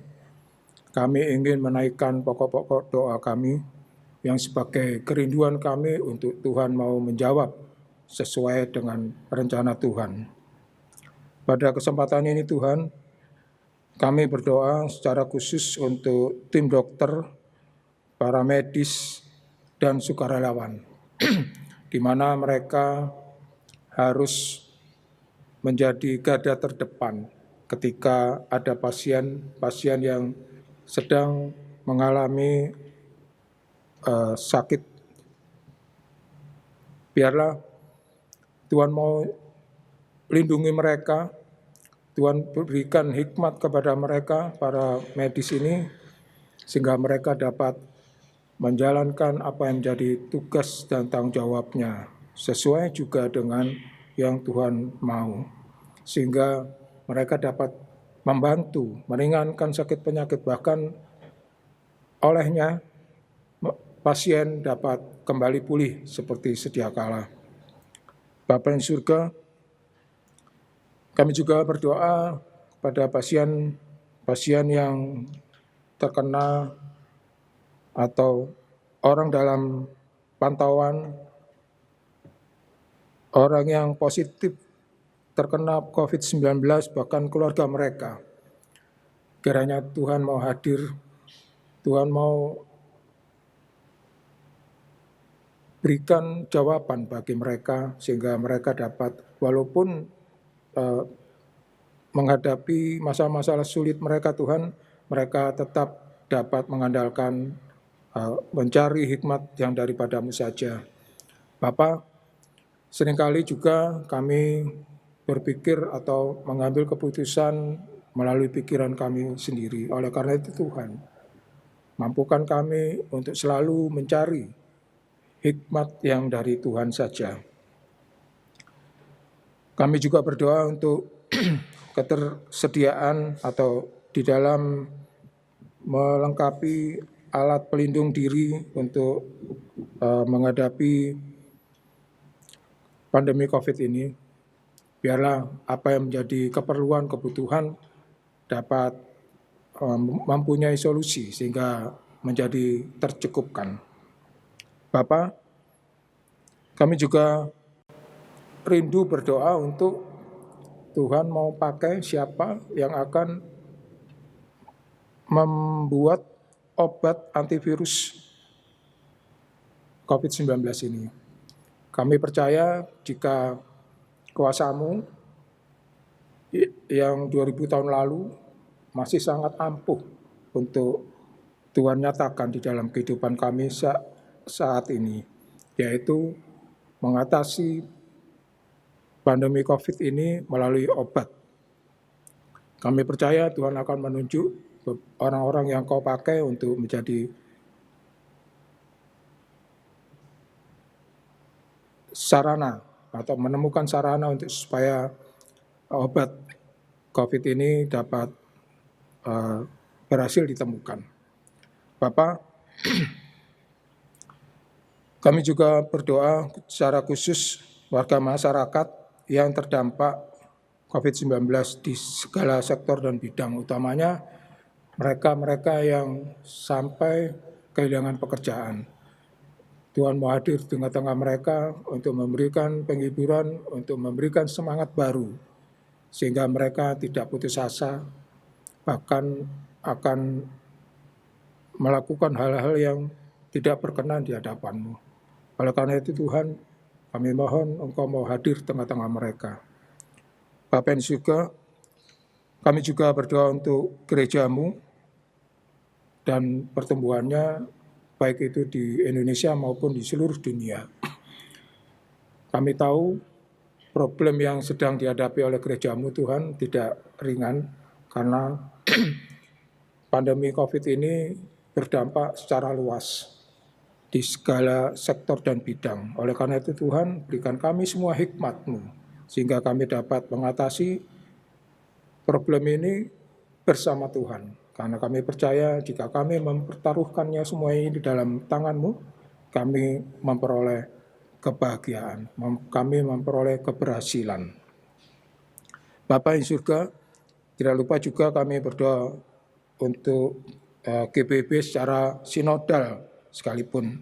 [SPEAKER 2] kami ingin menaikkan pokok-pokok doa kami yang sebagai kerinduan kami untuk Tuhan mau menjawab sesuai dengan rencana Tuhan. Pada kesempatan ini Tuhan, kami berdoa secara khusus untuk tim dokter, para medis, dan sukarelawan, di mana mereka harus menjadi garda terdepan ketika ada pasien yang sedang mengalami sakit. Biarlah Tuhan mau lindungi mereka, Tuhan berikan hikmat kepada mereka, para medis ini, sehingga mereka dapat menjalankan apa yang menjadi tugas dan tanggung jawabnya, sesuai juga dengan yang Tuhan mau, sehingga mereka dapat membantu, meringankan sakit penyakit, bahkan olehnya pasien dapat kembali pulih seperti sedia kala. Bapa yang surga, kami juga berdoa pada pasien yang terkena atau orang dalam pantauan, orang yang positif terkena COVID-19, bahkan keluarga mereka. Kiranya Tuhan mau hadir, Tuhan mau berikan jawaban bagi mereka, sehingga mereka dapat, walaupun menghadapi masalah-masalah sulit mereka Tuhan, mereka tetap dapat mengandalkan, mencari hikmat yang daripadamu saja. Bapa, seringkali juga kami berpikir atau mengambil keputusan melalui pikiran kami sendiri. Oleh karena itu Tuhan, mampukan kami untuk selalu mencari hikmat yang dari Tuhan saja. Kami juga berdoa untuk ketersediaan atau di dalam melengkapi alat pelindung diri untuk menghadapi pandemi COVID ini. Biarlah apa yang menjadi keperluan, kebutuhan dapat mempunyai solusi sehingga menjadi tercukupkan. Bapak, kami juga rindu berdoa untuk Tuhan mau pakai siapa yang akan membuat obat antivirus COVID-19 ini. Kami percaya jika kuasa-Mu yang 2000 tahun lalu masih sangat ampuh untuk Tuhan nyatakan di dalam kehidupan kami saat ini, yaitu mengatasi pandemi COVID ini melalui obat. Kami percaya Tuhan akan menunjuk orang-orang yang Kau pakai untuk menjadi sarana atau menemukan sarana untuk supaya obat COVID ini dapat berhasil ditemukan. Bapak, kami juga berdoa secara khusus warga masyarakat yang terdampak COVID-19 di segala sektor dan bidang, utamanya mereka-mereka yang sampai kehilangan pekerjaan. Tuhan mau hadir di tengah-tengah mereka untuk memberikan penghiburan, untuk memberikan semangat baru, sehingga mereka tidak putus asa, bahkan akan melakukan hal-hal yang tidak berkenan di hadapan-Mu. Oleh karena itu Tuhan, kami mohon Engkau mau hadir di tengah-tengah mereka. Bapa yang di surga, kami juga berdoa untuk gereja-Mu dan pertumbuhannya, baik itu di Indonesia maupun di seluruh dunia. Kami tahu problem yang sedang dihadapi oleh gereja-Mu Tuhan tidak ringan, karena pandemi COVID ini berdampak secara luas di segala sektor dan bidang. Oleh karena itu Tuhan, berikan kami semua hikmat-Mu, sehingga kami dapat mengatasi problem ini bersama Tuhan. Karena kami percaya jika kami mempertaruhkannya semua ini di dalam tangan-Mu, kami memperoleh kebahagiaan, kami memperoleh keberhasilan. Bapa yang surga, tidak lupa juga kami berdoa untuk GPIB secara sinodal sekalipun.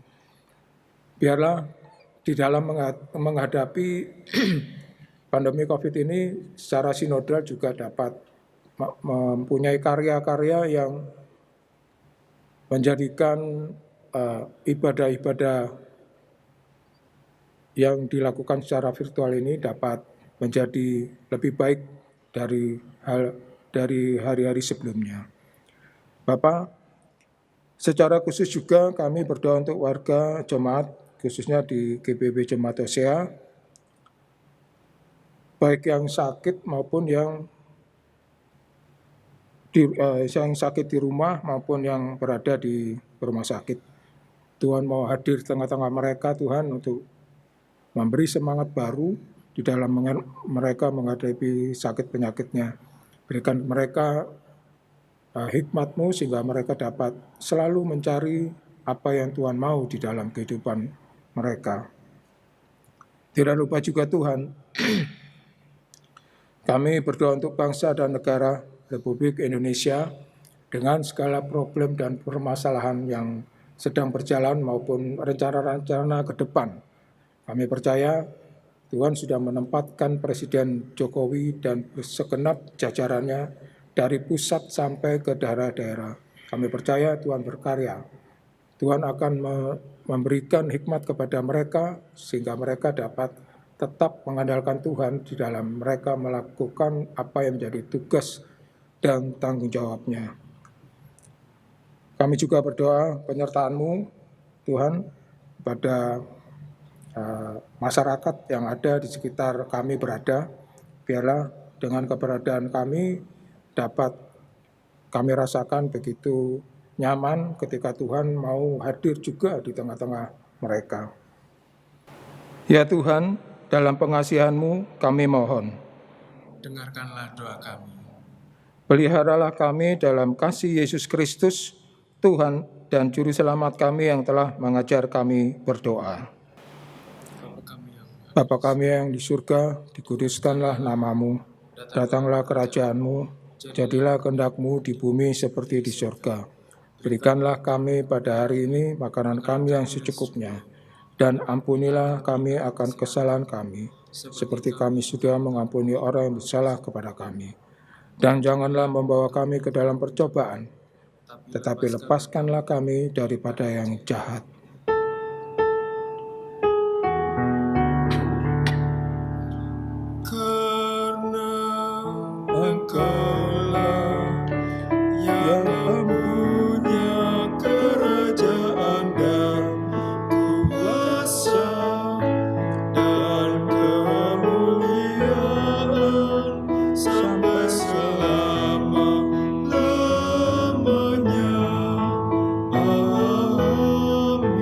[SPEAKER 2] Biarlah di dalam menghadapi pandemi COVID ini secara sinodal juga dapat mempunyai karya-karya yang menjadikan ibadah-ibadah yang dilakukan secara virtual ini dapat menjadi lebih baik dari hari-hari sebelumnya. Bapak, secara khusus juga kami berdoa untuk warga jemaat, khususnya di GPIB Jemaat Hosea, baik yang sakit maupun yang sakit di rumah maupun yang berada di rumah sakit. Tuhan mau hadir di tengah-tengah mereka, Tuhan, untuk memberi semangat baru di dalam mereka menghadapi sakit penyakitnya. Berikan mereka hikmat-Mu sehingga mereka dapat selalu mencari apa yang Tuhan mau di dalam kehidupan mereka. Tidak lupa juga Tuhan, kami berdoa untuk bangsa dan negara Republik Indonesia dengan segala problem dan permasalahan yang sedang berjalan maupun rencana-rencana ke depan. Kami percaya Tuhan sudah menempatkan Presiden Jokowi dan segenap jajarannya dari pusat sampai ke daerah-daerah. Kami percaya Tuhan berkarya. Tuhan akan memberikan hikmat kepada mereka sehingga mereka dapat tetap mengandalkan Tuhan di dalam mereka melakukan apa yang menjadi tugas dan tanggung jawabnya. Kami juga berdoa penyertaan-Mu, Tuhan, pada masyarakat yang ada di sekitar kami berada. Biarlah dengan keberadaan kami dapat kami rasakan begitu nyaman ketika Tuhan mau hadir juga di tengah-tengah mereka. Ya Tuhan, dalam pengasihan-Mu kami mohon,
[SPEAKER 3] Dengarkanlah doa kami.
[SPEAKER 2] peliharalah kami dalam kasih Yesus Kristus, Tuhan dan Juru Selamat kami yang telah mengajar kami berdoa. Bapa kami yang di surga, dikuduskanlah nama-Mu, datanglah kerajaan-Mu, jadilah kehendak-Mu di bumi seperti di surga. Berikanlah kami pada hari ini makanan kami yang secukupnya, dan ampunilah kami akan kesalahan kami, seperti kami sudah mengampuni orang yang bersalah kepada kami. Dan janganlah membawa kami ke dalam percobaan, tetapi lepaskanlah kami daripada yang jahat.
[SPEAKER 3] Selama-lamanya. Amin.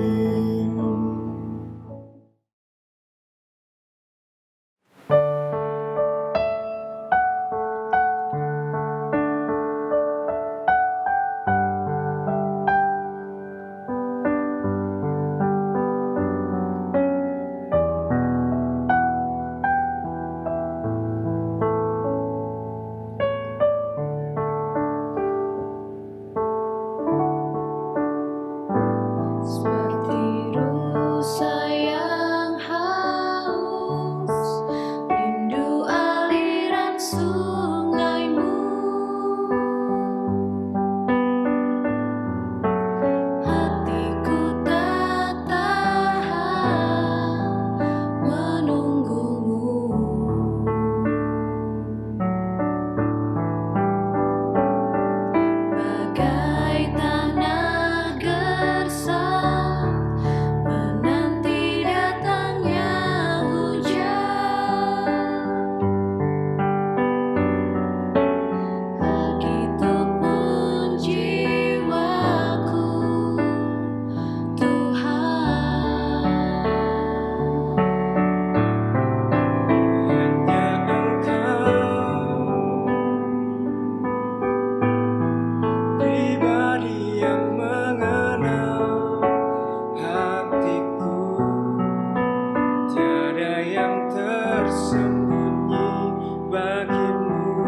[SPEAKER 3] bersembunyi bagimu,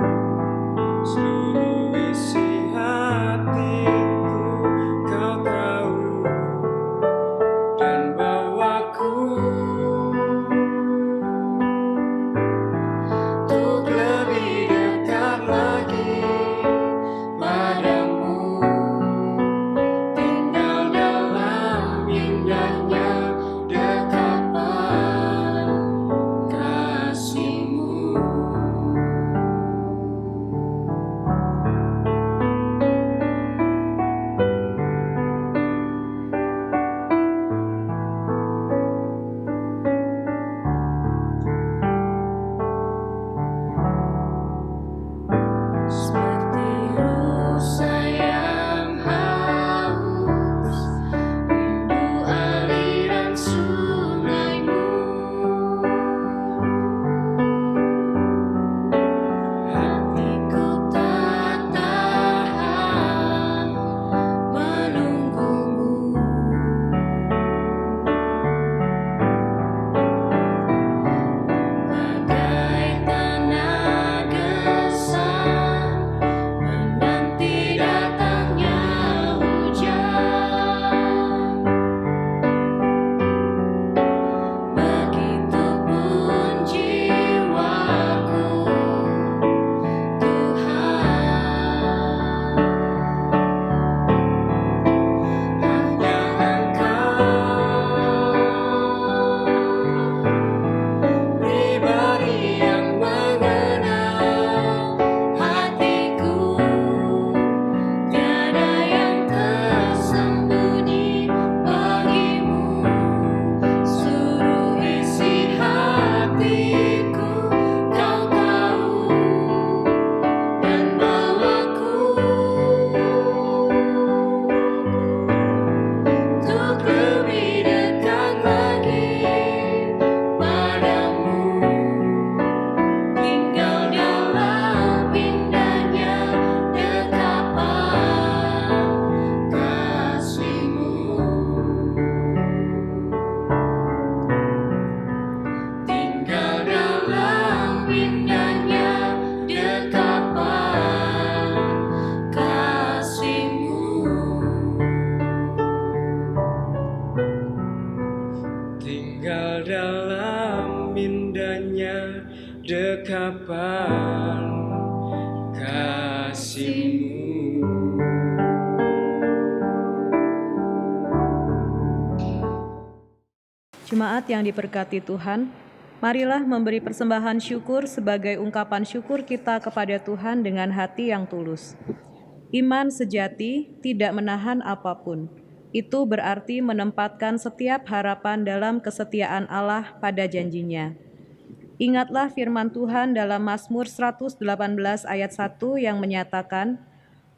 [SPEAKER 3] seluruh isi hatiku kau tahu, dan bawaku untuk lebih dekat lagi padamu, tinggal dalam indahnya dekapan kasih-Mu. Seperti rusa yang haus, rindu aliran sungai-Mu. Hatiku tak tahan menunggu-Mu. Bagai tanah gersang menanti datangnya hujan, begitupun jiwaku, Tuhan. Hanya Engkau pribadi yang mengenal hatiku, tiada yang tersembunyi bagimu, seluruh isi hatiku kau tahu, dan bawaku untuk lebih dekat lagi padamu, tinggal dalam indahnya dekapan kasih-Mu. Tinggal dalam indahnya dekapan kasih-Mu. Tinggal dalam indahnya dekapan kasih-Mu.
[SPEAKER 1] Jemaat yang diberkati Tuhan, marilah memberi persembahan syukur sebagai ungkapan syukur kita kepada Tuhan dengan hati yang tulus. Iman sejati tidak menahan apapun. Itu berarti menempatkan setiap harapan dalam kesetiaan Allah pada janjinya. Ingatlah firman Tuhan dalam Mazmur 118 ayat 1 yang menyatakan,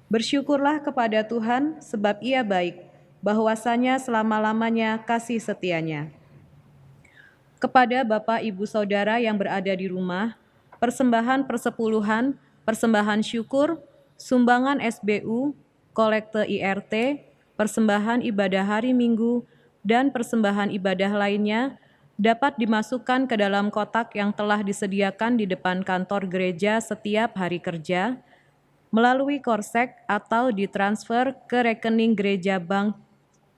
[SPEAKER 1] "Bersyukurlah kepada Tuhan sebab Ia baik, bahwasanya selama-lamanya kasih setianya." Kepada Bapak, Ibu, Saudara yang berada di rumah, persembahan persepuluhan, persembahan syukur, sumbangan SBU, kolekte IRT, persembahan ibadah hari Minggu, dan persembahan ibadah lainnya dapat dimasukkan ke dalam kotak yang telah disediakan di depan kantor gereja setiap hari kerja, melalui korsek atau ditransfer ke rekening Gereja Bank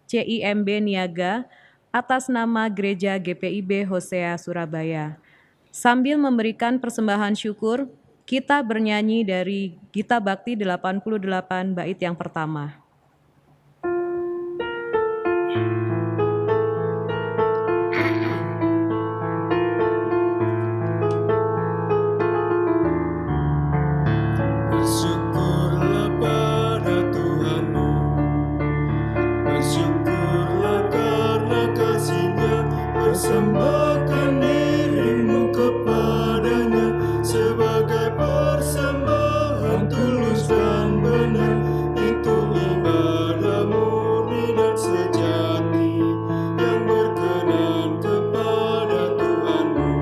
[SPEAKER 1] CIMB Niaga atas nama Gereja GPIB Hosea Surabaya. Sambil memberikan persembahan syukur, kita bernyanyi dari Gita Bakti 88 bait yang pertama.
[SPEAKER 3] Bersyukurlah pada Tuhanmu, bersyukurlah karena kasih-Nya, persembahkan dirimu kepadanya sebagai persembahan tulus dan benar. Itu ibadah murni dan sejati yang berkenan kepada Tuhanmu.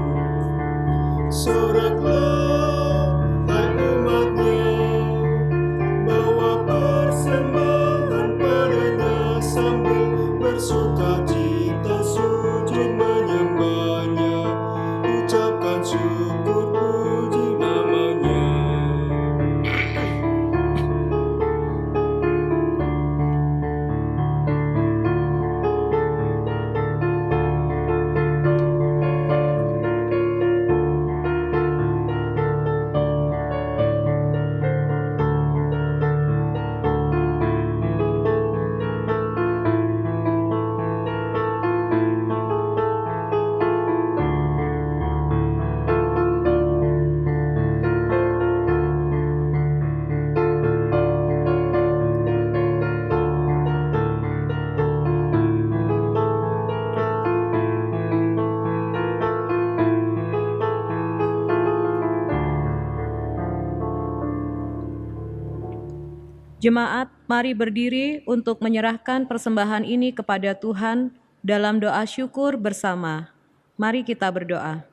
[SPEAKER 3] Soraklah hai umat-Nya, bawa persembahan padanya sambil bersukacita sujud menyembahnya.
[SPEAKER 1] Jemaat, mari berdiri untuk menyerahkan persembahan ini kepada Tuhan dalam doa syukur bersama. Mari kita berdoa.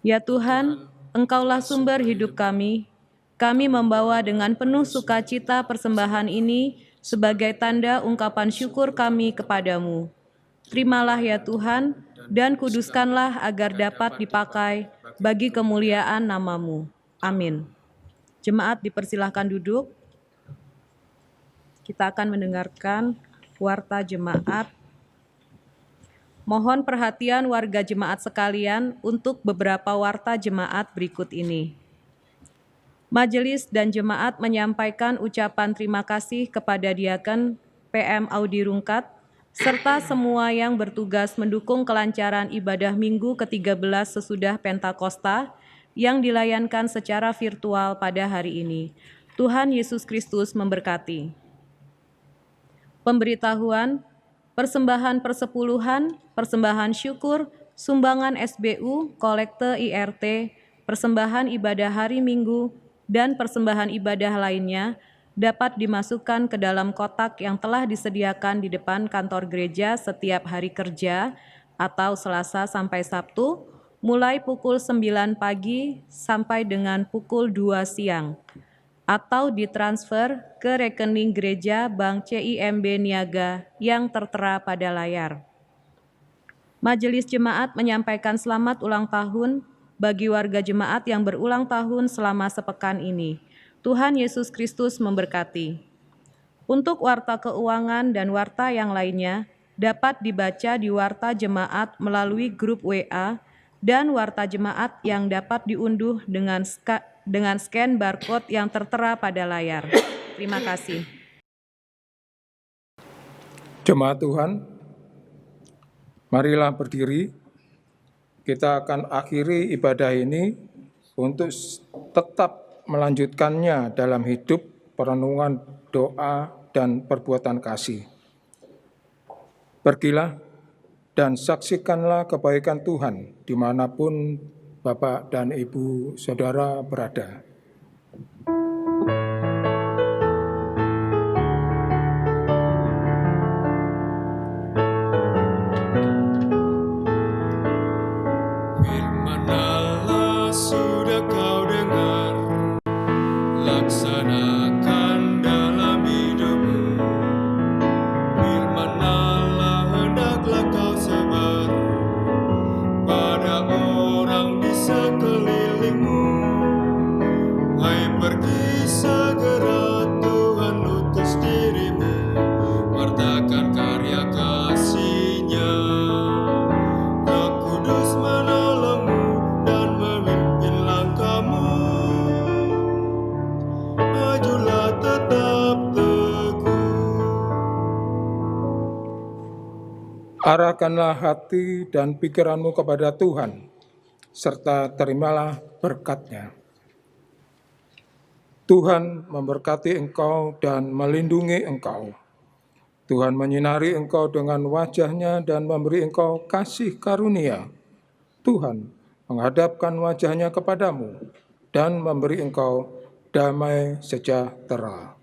[SPEAKER 1] Ya Tuhan, Engkaulah sumber hidup kami. Kami membawa dengan penuh sukacita persembahan ini sebagai tanda ungkapan syukur kami kepadamu. Terimalah ya Tuhan, dan kuduskanlah agar dapat dipakai bagi kemuliaan namamu. Amin. Jemaat dipersilahkan duduk. Kita akan mendengarkan warta jemaat. Mohon perhatian warga jemaat sekalian untuk beberapa warta jemaat berikut ini. Majelis dan jemaat menyampaikan ucapan terima kasih kepada Diaken PM Audi Rungkat, serta semua yang bertugas mendukung kelancaran ibadah Minggu ke-13 sesudah Pentakosta yang dilayankan secara virtual pada hari ini. Tuhan Yesus Kristus memberkati. Pemberitahuan, persembahan persepuluhan, persembahan syukur, sumbangan SBU, kolekte IRT, persembahan ibadah hari Minggu, dan persembahan ibadah lainnya dapat dimasukkan ke dalam kotak yang telah disediakan di depan kantor gereja setiap hari kerja atau Selasa sampai Sabtu, mulai pukul 9 pagi sampai dengan pukul 2 siang, atau ditransfer ke rekening gereja Bank CIMB Niaga yang tertera pada layar. Majelis Jemaat menyampaikan selamat ulang tahun bagi warga jemaat yang berulang tahun selama sepekan ini. Tuhan Yesus Kristus memberkati. Untuk warta keuangan dan warta yang lainnya dapat dibaca di warta jemaat melalui grup WA dan warta jemaat yang dapat diunduh dengan scan barcode yang tertera pada layar. Terima kasih.
[SPEAKER 2] Jemaat Tuhan, marilah berdiri. Kita akan akhiri ibadah ini untuk tetap melanjutkannya dalam hidup, perenungan, doa, dan perbuatan kasih. Pergilah dan saksikanlah kebaikan Tuhan dimanapun Bapak dan Ibu Saudara berada.
[SPEAKER 3] Firman Allah sudah kau dengar, laksanakan dalam hidupmu. Firman Allah hendaklah kau sebar pada orang di sekelilingmu. Hai, pergi segera, Tuhan utus dirimu, wartakan karya kasih-Nya. Roh Kudus menolongmu dan memimpin langkahmu. Majulah tetap teguh.
[SPEAKER 2] Arahkanlah hati dan pikiranmu kepada Tuhan, serta terimalah berkat-Nya. Tuhan memberkati engkau dan melindungi engkau. Tuhan menyinari engkau dengan wajah-Nya dan memberi engkau kasih karunia. Tuhan menghadapkan wajah-Nya kepadamu dan memberi engkau damai sejahtera.